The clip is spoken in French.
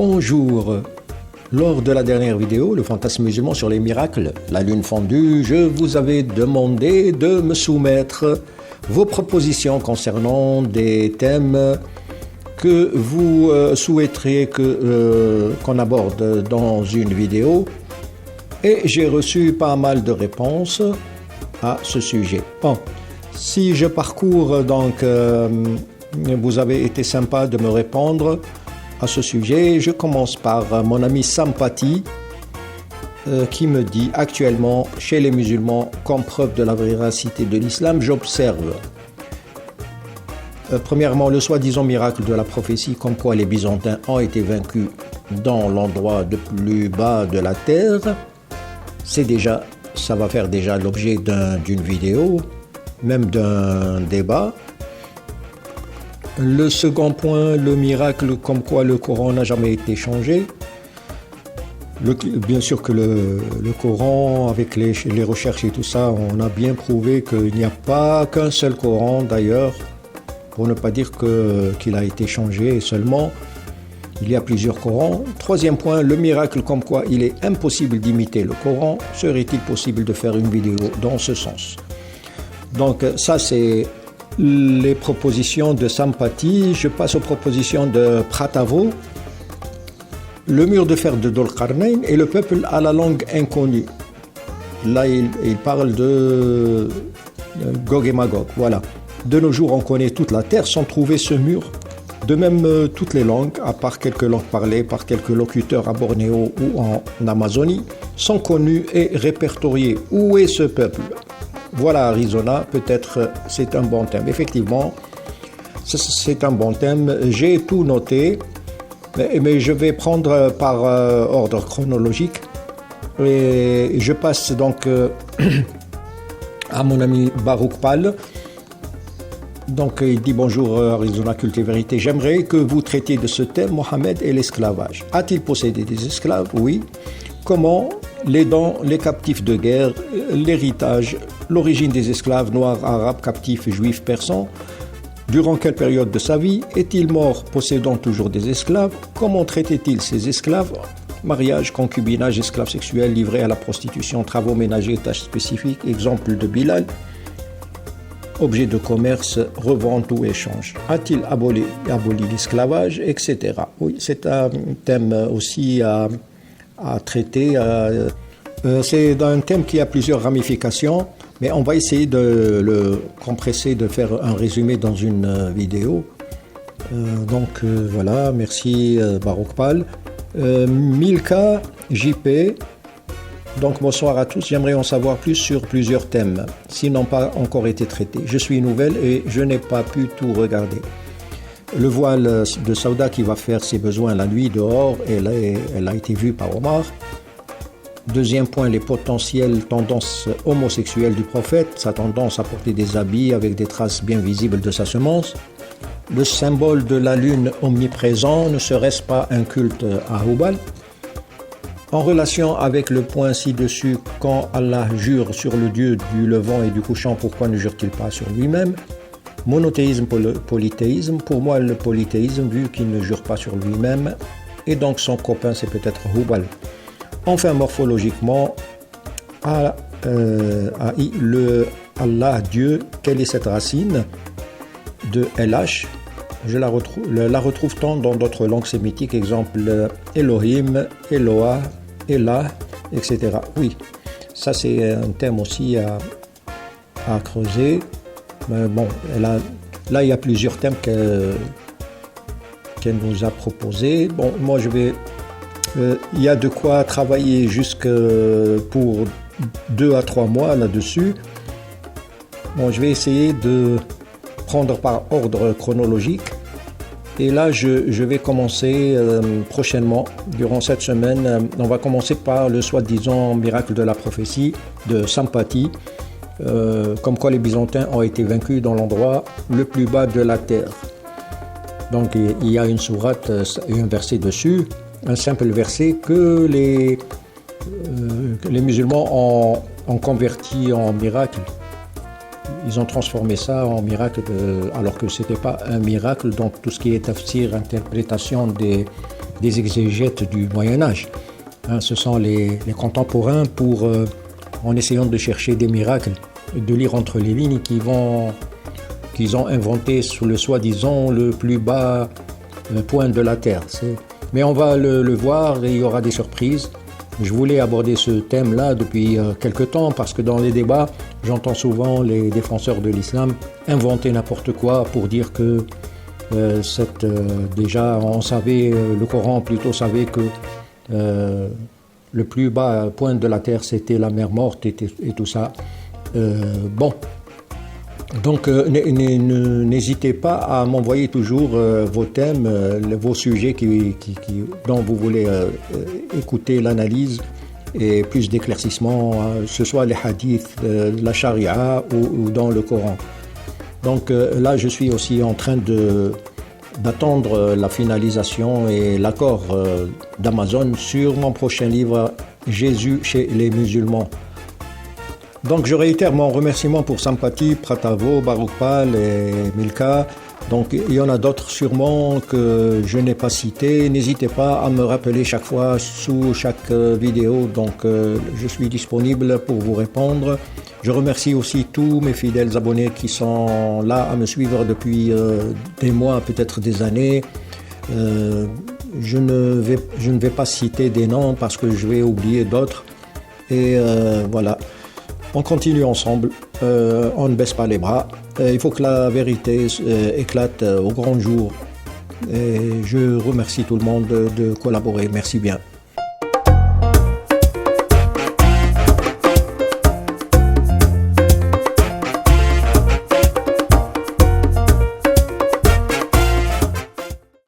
Bonjour. Lors de la dernière vidéo, le fantasme musulman sur les miracles, la lune fondue, je vous avais demandé de me soumettre vos propositions concernant des thèmes que vous souhaiteriez qu'on aborde dans une vidéo. Et j'ai reçu pas mal de réponses à ce sujet. Bon, si je parcours, donc, vous avez été sympa de me répondre à ce sujet. Je commence par mon ami Sampati qui me dit actuellement chez les musulmans, comme preuve de la véracité de l'islam, j'observe premièrement le soi-disant miracle de la prophétie comme quoi les Byzantins ont été vaincus dans l'endroit le plus bas de la terre. Ça va faire déjà l'objet d'une vidéo, même d'un débat. Le second point, le miracle comme quoi le Coran n'a jamais été changé. Bien sûr que le Coran, avec les recherches et tout ça, on a bien prouvé qu'il n'y a pas qu'un seul Coran d'ailleurs, pour ne pas dire qu'il a été changé seulement. Il y a plusieurs Corans. Troisième point, le miracle comme quoi il est impossible d'imiter le Coran. Serait-il possible de faire une vidéo dans ce sens? Donc ça c'est les propositions de Sampati. Je passe aux propositions de Pratavo. Le mur de fer de Dol-Qarnayn et le peuple à la langue inconnue. Là il parle de Gog et Magog. Voilà. De nos jours on connaît toute la terre sans trouver ce mur. De même, toutes les langues, à part quelques langues parlées par quelques locuteurs à Bornéo ou en Amazonie, sont connues et répertoriées. Où est ce peuple? Voilà Arizona, peut-être c'est un bon thème. Effectivement, c'est un bon thème. J'ai tout noté, mais je vais prendre par ordre chronologique. Et je passe donc à mon ami Barouk Pal. Donc il dit bonjour Arizona Culte et Vérité, j'aimerais que vous traitiez de ce thème Mohammed et l'esclavage. A-t-il possédé des esclaves? Oui. Comment? Les dons, les captifs de guerre, l'héritage, l'origine des esclaves noirs, arabes, captifs, juifs, persans. Durant quelle période de sa vie? Est-il mort possédant toujours des esclaves? Comment traitait-il ces esclaves? Mariage, concubinage, esclaves sexuels livrés à la prostitution, travaux ménagers, tâches spécifiques, exemple de Bilal. Objet de commerce, revente ou échange. A-t-il aboli l'esclavage, etc. Oui, c'est un thème aussi à traiter. C'est un thème qui a plusieurs ramifications, mais on va essayer de le compresser, de faire un résumé dans une vidéo. Voilà, merci Barouk Pal. Milka JP. Donc bonsoir à tous, j'aimerais en savoir plus sur plusieurs thèmes, s'ils n'ont pas encore été traités. Je suis nouvelle et je n'ai pas pu tout regarder. Le voile de Sauda qui va faire ses besoins la nuit dehors, elle a été vue par Omar. Deuxième point, les potentielles tendances homosexuelles du prophète, sa tendance à porter des habits avec des traces bien visibles de sa semence. Le symbole de la lune omniprésent, ne serait-ce pas un culte à Hubal? En relation avec le point ci-dessus, quand Allah jure sur le Dieu du levant et du couchant, pourquoi ne jure-t-il pas sur lui-même? Monothéisme, polythéisme. Pour moi, le polythéisme, vu qu'il ne jure pas sur lui-même, et donc son copain, c'est peut-être Hubal. Enfin, morphologiquement, le Allah, Dieu, quelle est cette racine de LH? Je la retrouve-t-on dans d'autres langues sémitiques, exemple Elohim, Eloah, Elah, etc. Oui, ça c'est un thème aussi à creuser. Mais bon, là il y a plusieurs thèmes qu'elle nous a proposés. Bon, moi il y a de quoi travailler pour 2 à 3 mois là-dessus. Bon, je vais essayer de prendre par ordre chronologique. Et là, je vais commencer prochainement, durant cette semaine, on va commencer par le soi-disant miracle de la prophétie de Sampati, comme quoi les Byzantins ont été vaincus dans l'endroit le plus bas de la terre. Donc il y a une sourate et un verset dessus, un simple verset que les musulmans ont converti en miracle. Ils ont transformé ça en miracle, alors que ce n'était pas un miracle. Donc tout ce qui est tafsir, interprétation des exégètes du Moyen-Âge. Hein, ce sont les contemporains pour, en essayant de chercher des miracles, de lire entre les lignes qu'ils ont inventé sous le soi-disant le plus bas point de la Terre. Mais on va le voir et il y aura des surprises. Je voulais aborder ce thème-là depuis quelque temps parce que dans les débats, j'entends souvent les défenseurs de l'islam inventer n'importe quoi pour dire que déjà on savait, le Coran plutôt savait que le plus bas point de la terre c'était la mer morte et tout ça. Bon. Donc n'hésitez pas à m'envoyer toujours vos thèmes, vos sujets dont vous voulez écouter l'analyse et plus d'éclaircissements, que ce soit les hadiths, la charia ou dans le Coran. Donc là je suis aussi en train d'attendre la finalisation et l'accord d'Amazon sur mon prochain livre Jésus chez les musulmans. Donc je réitère mon remerciement pour Sampati, Pratavo, Baroukpal et Milka. Donc il y en a d'autres sûrement que je n'ai pas cités. N'hésitez pas à me rappeler chaque fois sous chaque vidéo. Donc je suis disponible pour vous répondre. Je remercie aussi tous mes fidèles abonnés qui sont là à me suivre depuis des mois, peut-être des années. Je ne vais pas citer des noms parce que je vais oublier d'autres. Et voilà. On continue ensemble, on ne baisse pas les bras. Il faut que la vérité éclate au grand jour. Et je remercie tout le monde de collaborer. Merci bien.